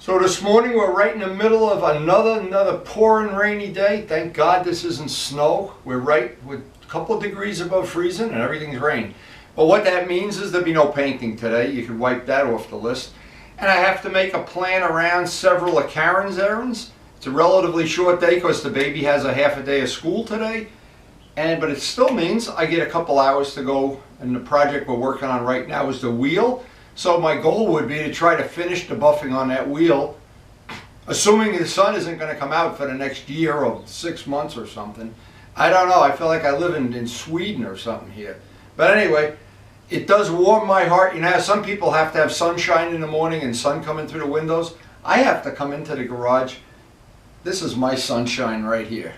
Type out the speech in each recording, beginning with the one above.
So this morning we're right in the middle of another pouring rainy day. Thank God this isn't snow. We're right with a couple of degrees above freezing and everything's rain. But what that means is there'll be no painting today. You can wipe that off the list. And I have to make a plan around several of Karen's errands. It's a relatively short day because the baby has a half a day of school today. But it still means I get a couple hours to go, and the project we're working on right now is the wheel. So my goal would be to try to finish the buffing on that wheel, assuming the sun isn't going to come out for the next year or 6 months or something. I don't know, I feel like I live in Sweden or something here. But anyway, it does warm my heart. You know how some people have to have sunshine in the morning and sun coming through the windows? I have to come into the garage. This is my sunshine right here.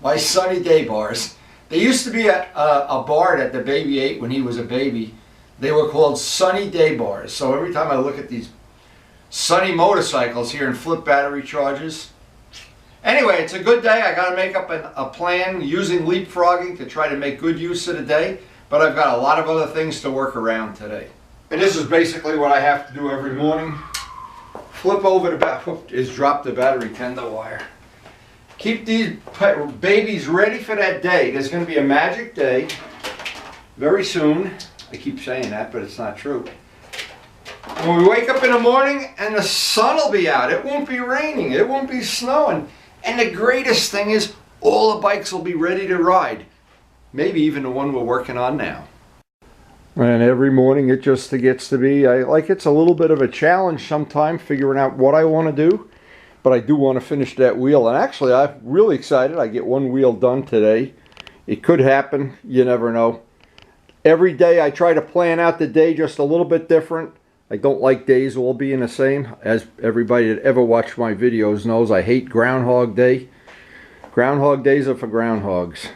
My sunny day bars. There used to be a bar that the baby ate when he was a baby. They were called sunny day bars. So every time I look at these sunny motorcycles here and flip battery charges. Anyway, it's a good day. I got to make up a plan using leapfrogging to try to make good use of the day. But I've got a lot of other things to work around today. And this is basically what I have to do every morning. Flip over the battery, drop the battery tender wire. Keep these babies ready for that day. There's going to be a magic day very soon. I keep saying that, but it's not true. When we wake up in the morning and the sun will be out. It won't be raining. It won't be snowing. And the greatest thing is all the bikes will be ready to ride. Maybe even the one we're working on now. And every morning it just gets to be, it's a little bit of a challenge sometimes figuring out what I want to do. But I do want to finish that wheel. And actually, I'm really excited. I get one wheel done today. It could happen. You never know. Every day I try to plan out the day just a little bit different. I don't like days all being the same. As everybody that ever watched my videos knows, I hate Groundhog Day. Groundhog Days are for groundhogs.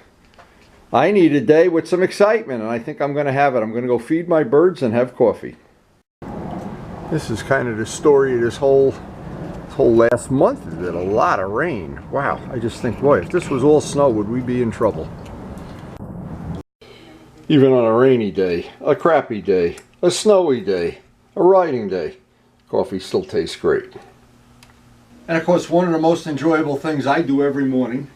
I need a day with some excitement, and I think I'm going to have it. I'm going to go feed my birds and have coffee. This is kind of the story of this whole last month. It did a lot of rain. Wow, I just think, boy, if this was all snow, would we be in trouble? Even on a rainy day, a crappy day, a snowy day, a riding day, coffee still tastes great. And of course, one of the most enjoyable things I do every morning,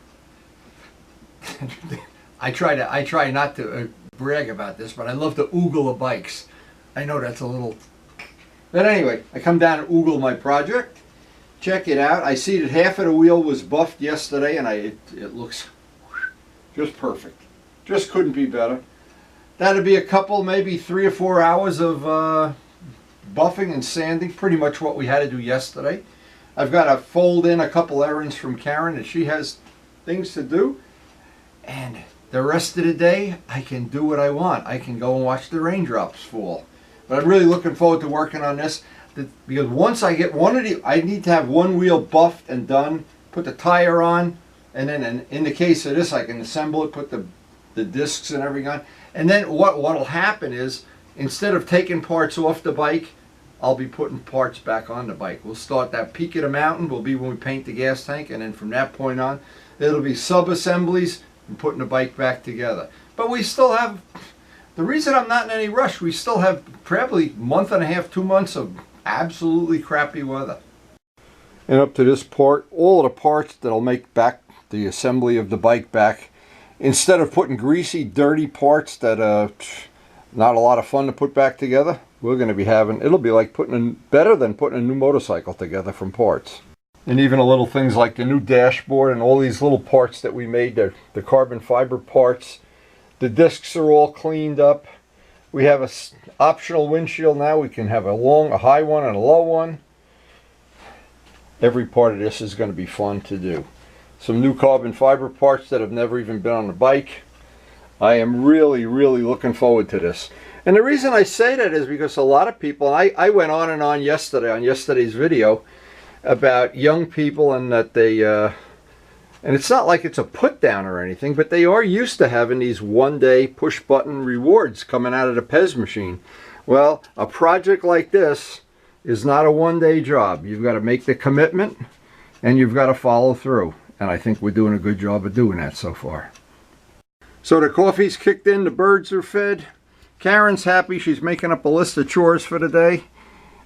I try not to brag about this, but I love to oogle the bikes. I know that's a little, but anyway, I come down and oogle my project. Check it out. I see that half of the wheel was buffed yesterday, and it looks just perfect. Just couldn't be better. That'd be a couple, maybe 3 or 4 hours of buffing and sanding, pretty much what we had to do yesterday. I've got to fold in a couple errands from Karen, and she has things to do. And the rest of the day, I can do what I want. I can go and watch the raindrops fall. But I'm really looking forward to working on this. Because once I get I need to have one wheel buffed and done, put the tire on, and then in the case of this, I can assemble it, put the discs and everything on. And then what'll happen is, instead of taking parts off the bike, I'll be putting parts back on the bike. We'll start that peak of the mountain, will be when we paint the gas tank, and then from that point on, it'll be sub-assemblies and putting the bike back together. But we still have, the reason I'm not in any rush, we still have probably a month and a half, 2 months of absolutely crappy weather. And up to this part, all of the parts that'll make back the assembly of the bike back, instead of putting greasy, dirty parts that not a lot of fun to put back together, we're going to be having, it'll be like better than putting a new motorcycle together from parts. And even the little things like the new dashboard and all these little parts that we made, the carbon fiber parts, the discs are all cleaned up. We have an optional windshield now. We can have a high one and a low one. Every part of this is going to be fun to do. Some new carbon fiber parts that have never even been on the bike. I am really, really looking forward to this. And the reason I say that is because a lot of people, I went on and on yesterday, on yesterday's video, about young people and that they, and it's not like it's a put down or anything, but they are used to having these one-day push-button rewards coming out of the Pez machine. Well, a project like this is not a one-day job. You've got to make the commitment, and you've got to follow through. And I think we're doing a good job of doing that so far. So the coffee's kicked in, the birds are fed. Karen's happy. She's making up a list of chores for the day.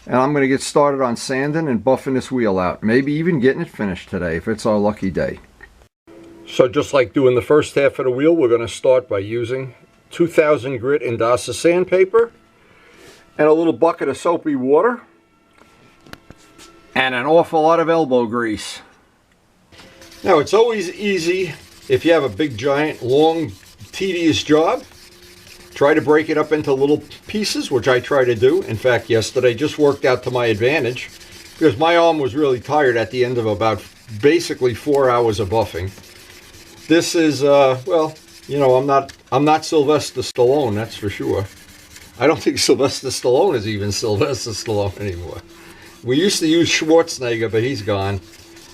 and I'm going to get started on sanding and buffing this wheel out. Maybe even getting it finished today if it's our lucky day. So just like doing the first half of the wheel, we're going to start by using 2000 grit INDASA sandpaper and a little bucket of soapy water and an awful lot of elbow grease. Now it's always easy if you have a big, giant, long, tedious job. Try to break it up into little pieces, which I try to do. In fact, yesterday just worked out to my advantage because my arm was really tired at the end of about basically 4 hours of buffing. This is, well, you know, I'm not Sylvester Stallone, that's for sure. I don't think Sylvester Stallone is even Sylvester Stallone anymore. We used to use Schwarzenegger, but he's gone.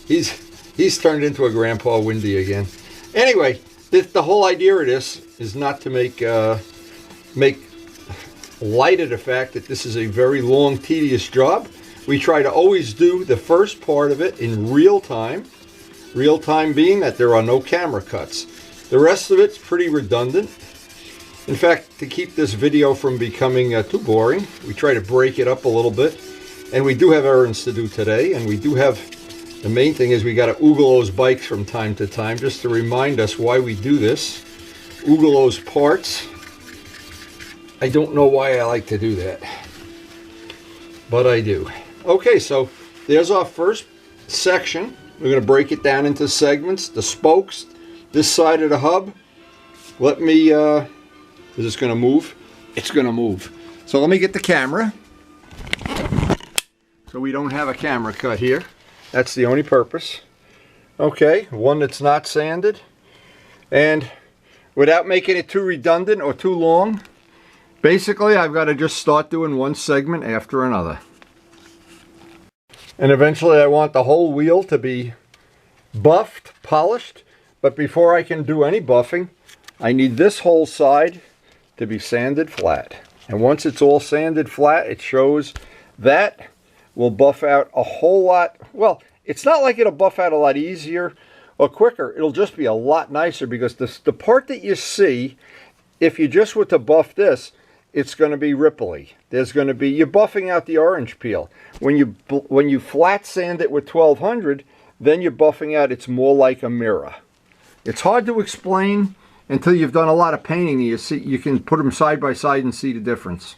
He's turned into a Grandpa Windy again. Anyway, the whole idea of this is not to make light of the fact that this is a very long, tedious job. We try to always do the first part of it in real time. Real time being that there are no camera cuts. The rest of it's pretty redundant. In fact, to keep this video from becoming too boring, we try to break it up a little bit. And we do have errands to do today, and we do have, the main thing is we got to oogle those bikes from time to time, just to remind us why we do this. Oogle those parts. I don't know why I like to do that, but I do. Okay, so there's our first section. We're going to break it down into segments. The spokes, this side of the hub. Let me, is this going to move? It's going to move. So let me get the camera. So we don't have a camera cut here. That's the only purpose. Okay, one that's not sanded. And without making it too redundant or too long, basically, I've got to just start doing one segment after another. And eventually I want the whole wheel to be buffed, polished. But before I can do any buffing, I need this whole side to be sanded flat. And once it's all sanded flat, it shows that will buff out a whole lot. Well, it's not like it'll buff out a lot easier or quicker. It'll just be a lot nicer because the part that you see, if you just were to buff this, it's going to be ripply. There's going to be, you're buffing out the orange peel. When you flat sand it with 1200, then you're buffing out, it's more like a mirror. It's hard to explain until you've done a lot of painting. You can put them side by side and see the difference.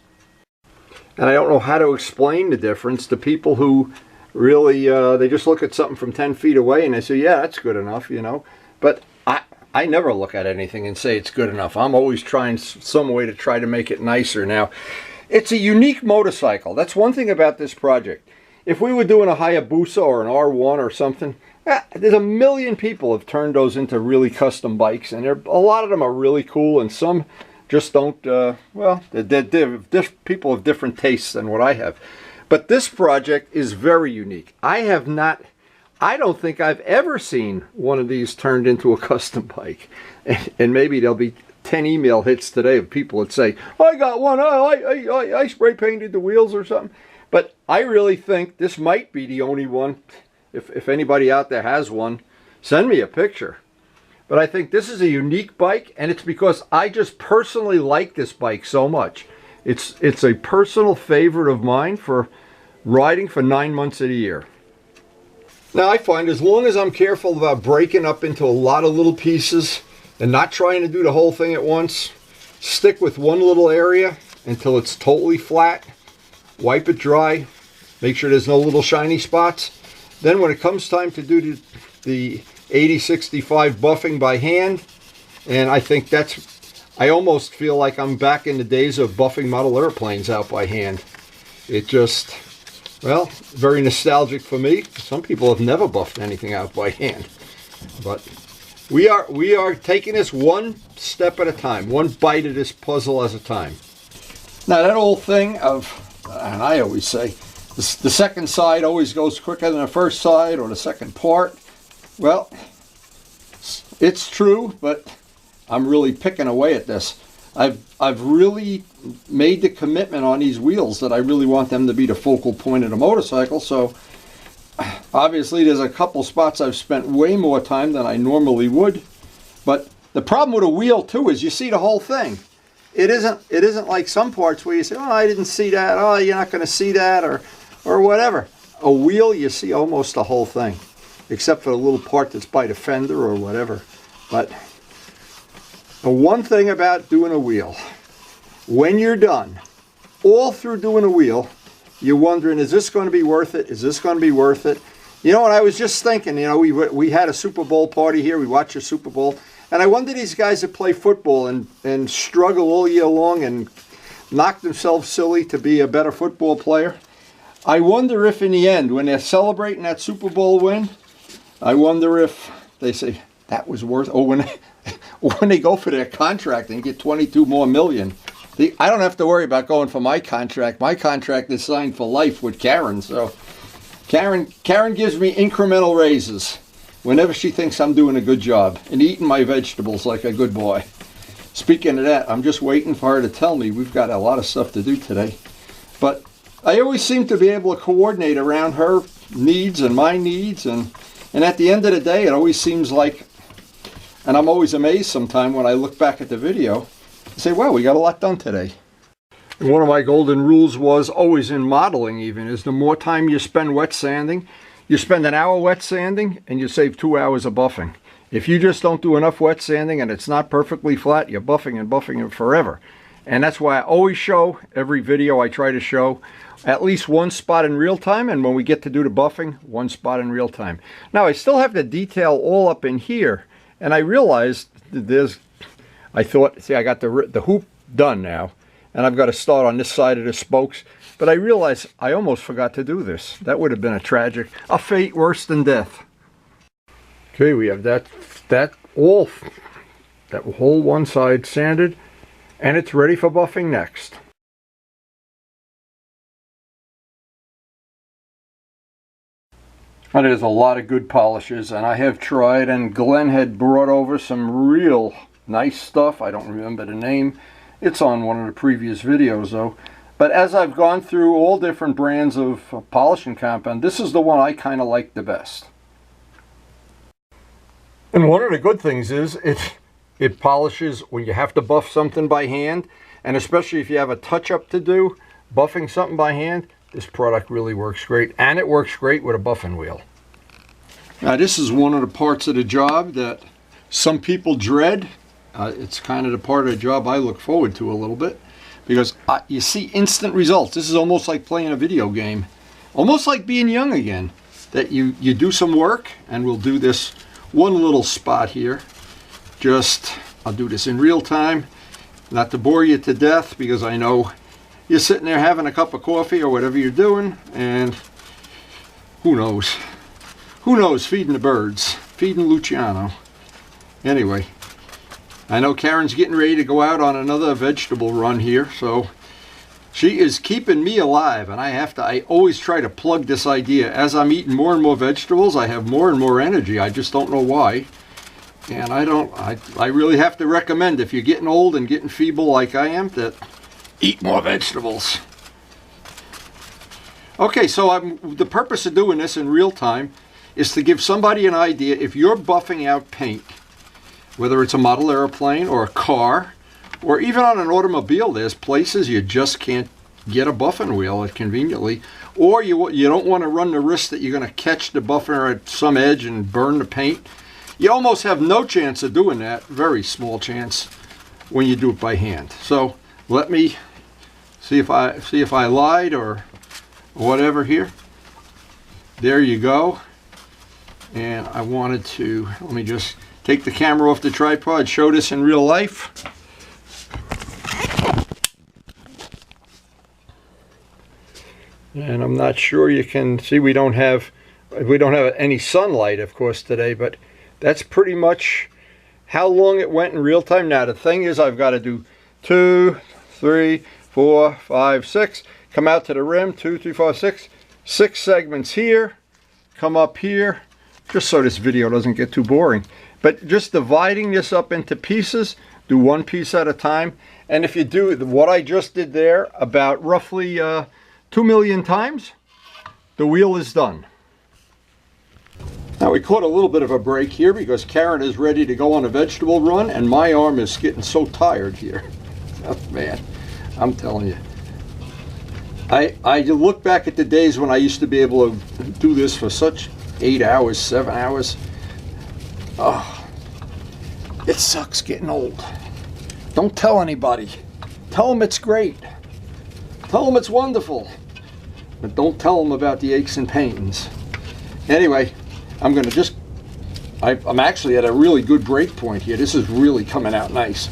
And I don't know how to explain the difference to people who really, they just look at something from 10 feet away and they say, yeah, that's good enough, you know. But I never look at anything and say it's good enough. I'm always trying some way to try to make it nicer. Now, it's a unique motorcycle. That's one thing about this project. If we were doing a Hayabusa or an R1 or something, there's a million people have turned those into really custom bikes, and a lot of them are really cool, and some just don't, well, they're people have different tastes than what I have. But this project is very unique. I don't think I've ever seen one of these turned into a custom bike. And maybe there'll be 10 email hits today of people that say, I got one, I spray painted the wheels or something. But I really think this might be the only one. If anybody out there has one, send me a picture. But I think this is a unique bike, and it's because I just personally like this bike so much. It's a personal favorite of mine for riding for 9 months of the year. Now I find as long as I'm careful about breaking up into a lot of little pieces and not trying to do the whole thing at once, stick with one little area until it's totally flat, wipe it dry, make sure there's no little shiny spots. Then when it comes time to do the 80-65 buffing by hand, and I think I almost feel like I'm back in the days of buffing model airplanes out by hand. It just, well, very nostalgic for me. Some people have never buffed anything out by hand. But we are taking this one step at a time, one bite of this puzzle at a time. Now that old thing of, and I always say, the second side always goes quicker than the first side or the second part. Well, it's true, but I'm really picking away at this. I've really made the commitment on these wheels that I really want them to be the focal point of the motorcycle. So obviously there's a couple spots I've spent way more time than I normally would. But the problem with a wheel too is you see the whole thing. It isn't like some parts where you say, oh, I didn't see that. Oh, you're not going to see that. Or or whatever. A wheel, you see almost the whole thing, except for the little part that's by the fender or whatever. But the one thing about doing a wheel, when you're done, all through doing a wheel, you're wondering, is this going to be worth it? Is this going to be worth it? You know, and I was just thinking, you know, we had a Super Bowl party here. We watched a Super Bowl. And I wonder these guys that play football and struggle all year long and knock themselves silly to be a better football player. I wonder if in the end, when they're celebrating that Super Bowl win, I wonder if they say, that was worth, or when they go for their contract and get 22 more million. I don't have to worry about going for my contract. My contract is signed for life with Karen. So Karen gives me incremental raises whenever she thinks I'm doing a good job and eating my vegetables like a good boy. Speaking of that, I'm just waiting for her to tell me. We've got a lot of stuff to do today. But I always seem to be able to coordinate around her needs and my needs. And at the end of the day, it always seems like, and I'm always amazed sometimes when I look back at the video, I say, wow, we got a lot done today. And one of my golden rules was, always in modeling even, is the more time you spend wet sanding, you spend an hour wet sanding and you save 2 hours of buffing. If you just don't do enough wet sanding and it's not perfectly flat, you're buffing and buffing it forever. And that's why I always show, every video I try to show, at least one spot in real time, and when we get to do the buffing, one spot in real time. Now I still have the detail all up in here, and I realized I thought, see, I got the hoop done now, and I've got to start on this side of the spokes. But I realized I almost forgot to do this. That would have been a fate worse than death. Okay, we have that whole one side sanded, and it's ready for buffing next. And there's a lot of good polishes, and I have tried, and Glenn had brought over some real nice stuff. I don't remember the name. It's on one of the previous videos though. But as I've gone through all different brands of polishing compound, this is the one I kind of like the best. And one of the good things is it polishes when you have to buff something by hand, and especially if you have a touch-up to do, buffing something by hand, this product really works great, and it works great with a buffing wheel. Now this is one of the parts of the job that some people dread. It's kind of the part of the job I look forward to a little bit, because you see instant results. This is almost like playing a video game, almost like being young again, that you do some work, and we'll do this one little spot here. I'll do this in real time, not to bore you to death, because I know you're sitting there having a cup of coffee or whatever you're doing, and who knows, feeding the birds, feeding Luciano. Anyway, I know Karen's getting ready to go out on another vegetable run here, so she is keeping me alive, and I always try to plug this idea. As I'm eating more and more vegetables, I have more and more energy. I just don't know why. And I really have to recommend, if you're getting old and getting feeble like I am, that eat more vegetables. Okay, so the purpose of doing this in real time is to give somebody an idea. If you're buffing out paint, whether it's a model airplane or a car, or even on an automobile, there's places you just can't get a buffing wheel conveniently, or you don't want to run the risk that you're going to catch the buffer at some edge and burn the paint. You almost have no chance of doing that, very small chance, when you do it by hand. So let me see if I lied or whatever here. There you go. And I wanted to, let me just take the camera off the tripod, show this in real life. And I'm not sure you can see, we don't have any sunlight, of course, today, but that's pretty much how long it went in real time. Now the thing is, I've got to do 2, 3, 4, 5, 6, come out to the rim, 2, 3, 4, 6 segments here, come up here, just so this video doesn't get too boring. But just dividing this up into pieces, do one piece at a time. And if you do what I just did there about roughly 2 million times, the wheel is done. Now we caught a little bit of a break here because Karen is ready to go on a vegetable run, and my arm is getting so tired here. Oh man, I'm telling you. I look back at the days when I used to be able to do this for such 8 hours, 7 hours. Oh, it sucks getting old. Don't tell anybody. Tell them it's great. Tell them it's wonderful. But don't tell them about the aches and pains. Anyway, I'm actually at a really good break point here. This is really coming out nice.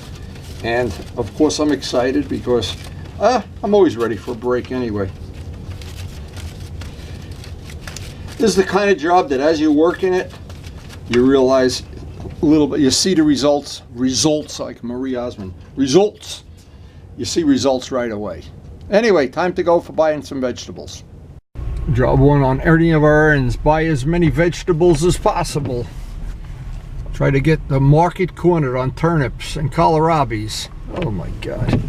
And of course I'm excited because I'm always ready for a break anyway. This is the kind of job that as you're working it, you realize a little bit, you see the results like Marie Osmond. Results. You see results right away. Anyway, time to go for buying some vegetables. Job one on any of our errands, buy as many vegetables as possible. Try to get the market cornered on turnips and kohlrabies. Oh my God.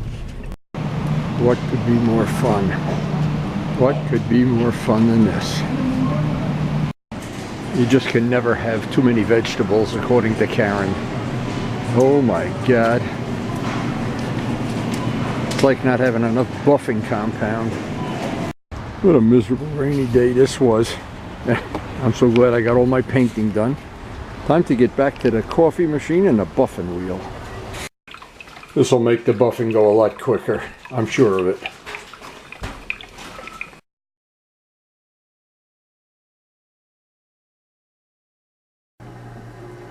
What could be more fun? What could be more fun than this? You just can never have too many vegetables, according to Karen. Oh my God. It's like not having enough buffing compound. What a miserable rainy day this was. I'm so glad I got all my painting done. Time to get back to the coffee machine and the buffing wheel. This will make the buffing go a lot quicker. I'm sure of it.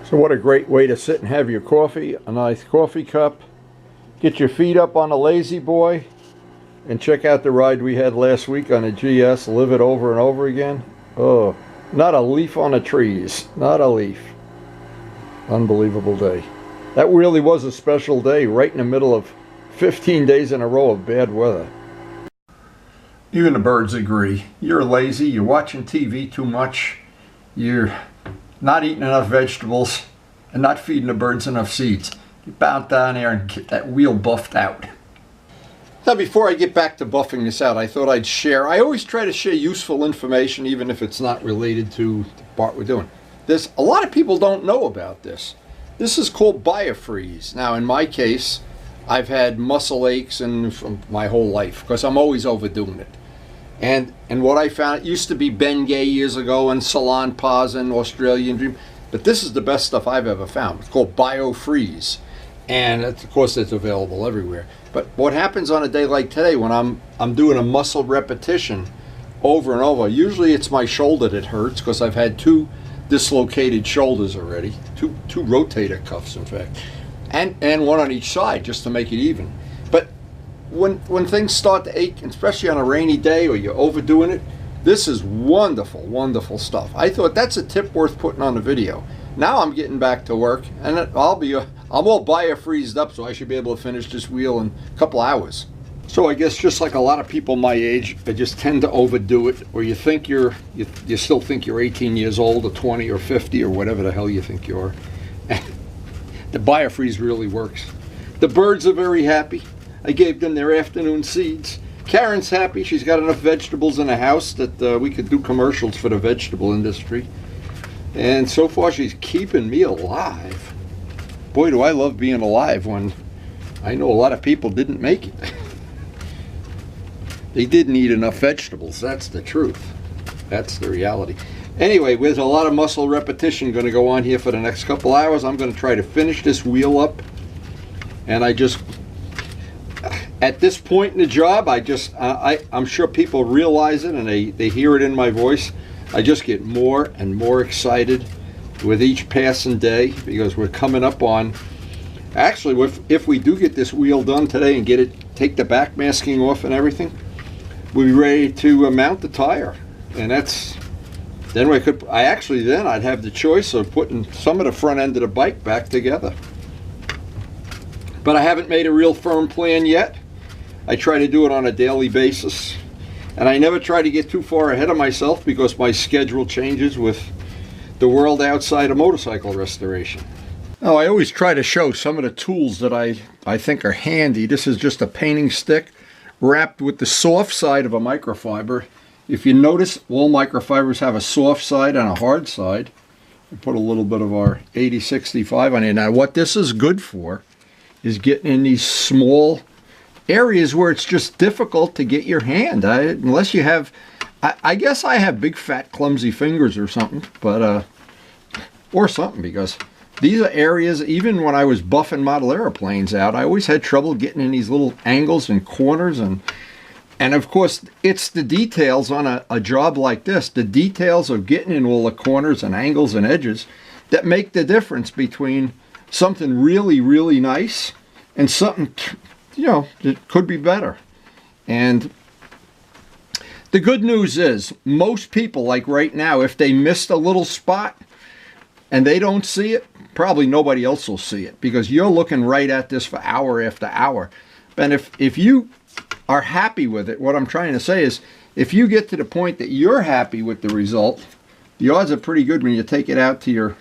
So what a great way to sit and have your coffee, a nice coffee cup. Get your feet up on a lazy boy and check out the ride we had last week on a GS. Live it over and over again. Oh, not a leaf on the trees. Not a leaf. Unbelievable day. That really was a special day, right in the middle of 15 days in a row of bad weather. Even the birds agree. You're lazy, you're watching TV too much, you're not eating enough vegetables, and not feeding the birds enough seeds. You bounce down there and get that wheel buffed out. Now before I get back to buffing this out, I thought I'd share, I always try to share useful information even if it's not related to the part we're doing. A lot of people don't know about this. This is called biofreeze. Now in my case, I've had muscle aches from my whole life because I'm always overdoing it. And what I found, it used to be Bengay years ago and Salon Pause and Australian Dream, but this is the best stuff I've ever found. It's called biofreeze. And of course it's available everywhere. But what happens on a day like today when I'm doing a muscle repetition over and over, usually it's my shoulder that hurts because I've had 2 dislocated shoulders already, two rotator cuffs in fact, and one on each side just to make it even. But when things start to ache, especially on a rainy day or you're overdoing it, this is wonderful, wonderful stuff. I thought that's a tip worth putting on the video. Now I'm getting back to work and I'm all biofreezed up, so I should be able to finish this wheel in a couple hours. So I guess just like a lot of people my age, I just tend to overdo it, or you think you still think you're 18 years old or 20 or 50 or whatever the hell you think you are. The biofreeze really works. The birds are very happy. I gave them their afternoon seeds. Karen's happy. She's got enough vegetables in the house that we could do commercials for the vegetable industry. And so far she's keeping me alive. Boy, do I love being alive when I know a lot of people didn't make it. They didn't eat enough vegetables. That's the truth. That's the reality. Anyway, with a lot of muscle repetition going to go on here for the next couple hours, I'm going to try to finish this wheel up. And at this point in the job, I'm sure people realize it and they hear it in my voice. I just get more and more excited with each passing day because we're coming up on, actually, if we do get this wheel done today and take the back masking off and everything, we'll be ready to mount the tire. And then I'd have the choice of putting some of the front end of the bike back together. But I haven't made a real firm plan yet. I try to do it on a daily basis. And I never try to get too far ahead of myself because my schedule changes with the world outside of motorcycle restoration. Now, I always try to show some of the tools that I think are handy. This is just a painting stick wrapped with the soft side of a microfiber. If you notice, all microfibers have a soft side and a hard side. We put a little bit of our 8065 on it. Now, what this is good for is getting in these small areas where it's just difficult to get your hand. Unless you have, I guess I have big fat clumsy fingers or something, but or something, because these are areas, even when I was buffing model airplanes out, I always had trouble getting in these little angles and corners, and of course it's the details on a job like this, the details of getting in all the corners and angles and edges, that make the difference between something really, really nice and something, you know, that could be better. And the good news is, most people, like right now, if they missed a little spot and they don't see it, probably nobody else will see it, because you're looking right at this for hour after hour. And if you are happy with it, what I'm trying to say is, if you get to the point that you're happy with the result, the odds are pretty good when you take it out to your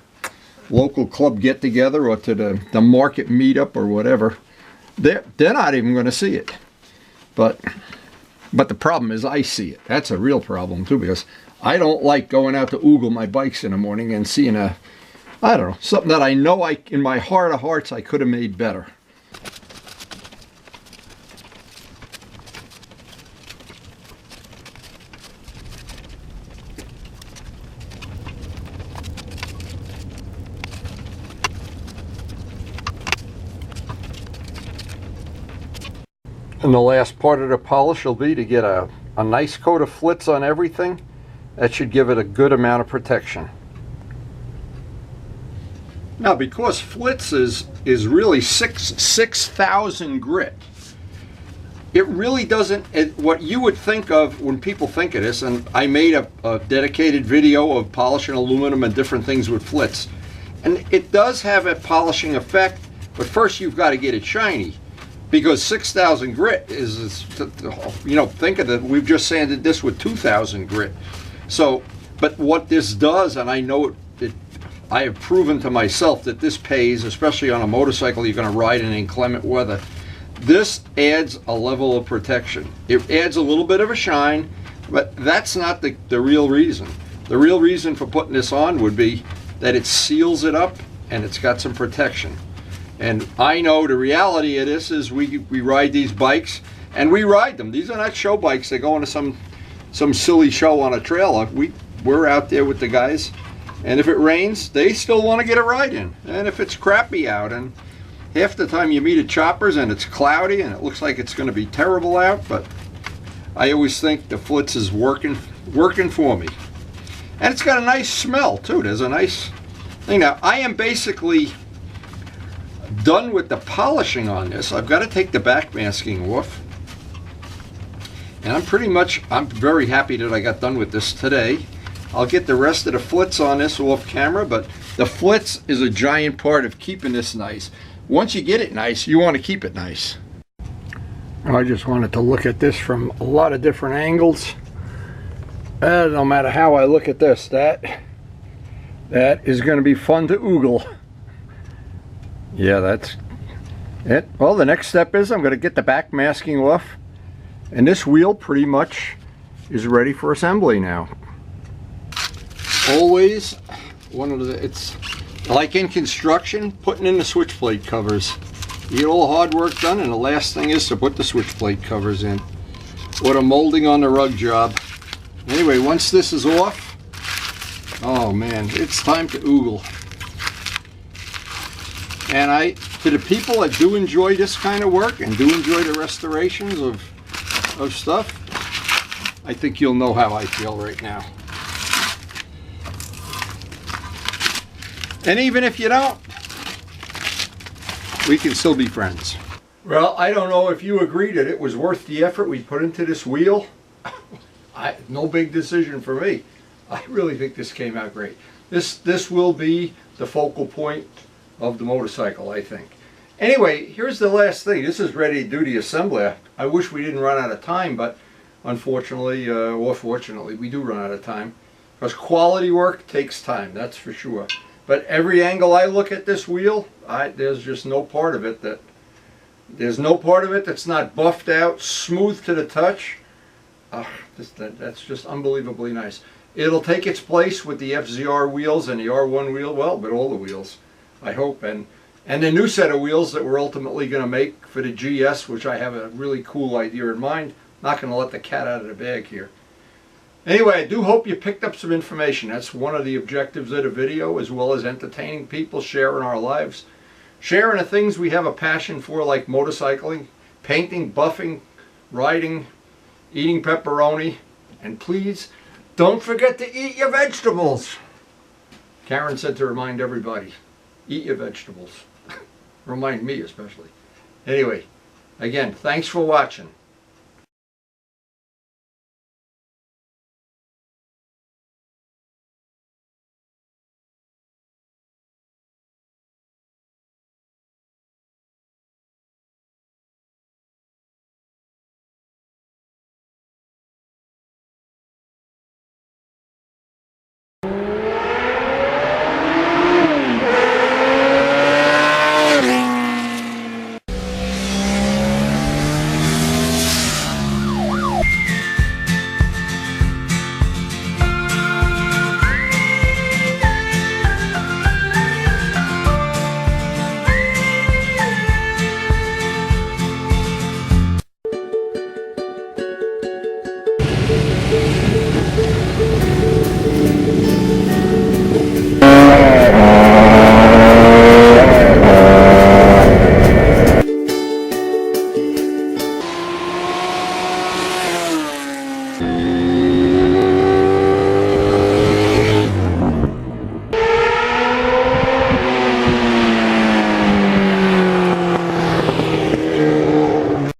local club get-together or to the market meetup or whatever, they're not even going to see it. But the problem is, I see it. That's a real problem too, because I don't like going out to oogle my bikes in the morning and seeing I don't know, something that I know in my heart of hearts I could have made better. And the last part of the polish will be to get a nice coat of flitz on everything. That should give it a good amount of protection. Now, because flitz is really 6,000 grit, it really doesn't, what you would think of when people think of this, and I made a dedicated video of polishing aluminum and different things with flitz, and it does have a polishing effect, but first you've got to get it shiny. Because 6,000 grit is, you know, think of it, we've just sanded this with 2,000 grit. So, but what this does, and I know I have proven to myself that this pays, especially on a motorcycle you're going to ride in inclement weather. This adds a level of protection. It adds a little bit of a shine, but that's not the real reason. The real reason for putting this on would be that it seals it up and it's got some protection. And I know the reality of this is we ride these bikes, and we ride them. These are not show bikes. They go into some silly show on a trailer. We're out there with the guys, and if it rains, they still want to get a ride in. And if it's crappy out, and half the time you meet at Choppers and it's cloudy and it looks like it's going to be terrible out, but I always think the flitz is working for me. And it's got a nice smell too. There's a nice thing. Now, I am basically done with the polishing on this. I've got to take the back masking off, and I'm very happy that I got done with this today. I'll get the rest of the flitz on this off camera, but the flitz is a giant part of keeping this nice. Once you get it nice, you want to keep it nice. I just wanted to look at this from a lot of different angles. No matter how I look at this, that is going to be fun to oogle. Yeah, that's it. Well, the next step is I'm going to get the back masking off, and this wheel pretty much is ready for assembly now. Always it's like in construction, putting in the switch plate covers. You get all the hard work done, and the last thing is to put the switch plate covers in, or the molding on the rug job. Anyway, once this is off, oh man, it's time to oogle. And to the people that do enjoy this kind of work and do enjoy the restorations of stuff, I think you'll know how I feel right now. And even if you don't, we can still be friends. Well, I don't know if you agree that it was worth the effort we put into this wheel. No big decision for me. I really think this came out great. This will be the focal point of the motorcycle, I think. Anyway, here's the last thing. This is ready to do the assembly. I wish we didn't run out of time, but unfortunately, or fortunately, we do run out of time. Because quality work takes time, that's for sure. But every angle I look at this wheel, there's just no part of it that's not buffed out, smooth to the touch. That's just unbelievably nice. It'll take its place with the FZR wheels and the R1 wheel, well, with all the wheels, I hope. And And the new set of wheels that we're ultimately going to make for the GS, which I have a really cool idea in mind. Not going to let the cat out of the bag here. Anyway, I do hope you picked up some information. That's one of the objectives of the video, as well as entertaining people, sharing our lives. Sharing the things we have a passion for, like motorcycling, painting, buffing, riding, eating pepperoni. And please, don't forget to eat your vegetables. Karen said to remind everybody, eat your vegetables. Remind me especially. Anyway, again, thanks for watching.